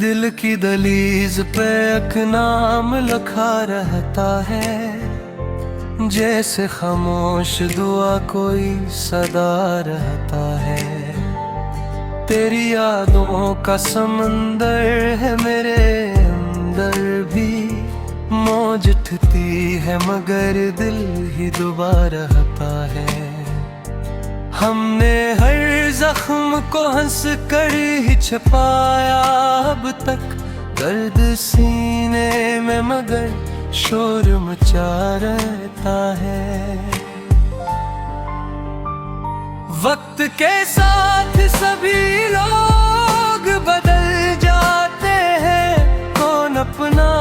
दिल की दलीज पे एक नाम लिखा रहता है, जैसे खामोश दुआ कोई सदा रहता है। तेरी यादों का समंदर है मेरे अंदर भी, मौज उठती है मगर दिल ही डूबा रहता है। हमने हर जख्म को हंस कर ही छुपाया अब तक, दर्द सीने में मगर शोर मचा रहता है। वक्त के साथ सभी लोग बदल जाते हैं, कौन अपना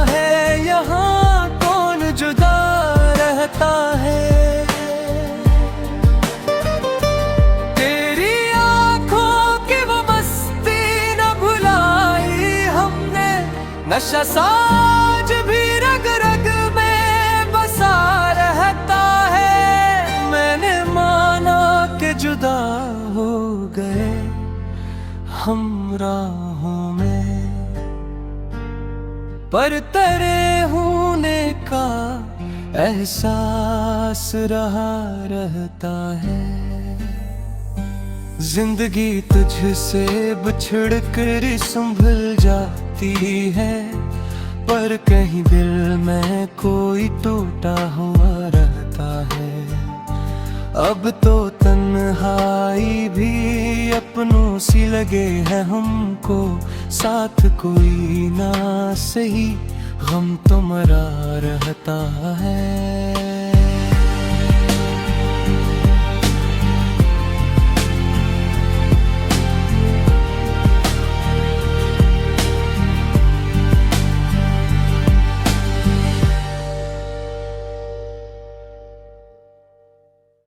है यहाँ कौन जुदा रहता है। नशा साज भी रग रग में बसा रहता है। मैंने माना कि जुदा हो गए हम राहों में, पर तेरे होने का एहसास रहा रहता है। जिंदगी तुझसे बिछड़ कर संभल जाती है, पर कहीं दिल में कोई टूटा हुआ रहता है। अब तो तन्हाई भी अपनों सी लगे है हमको, साथ कोई ना सही गम तो मरा रहता है।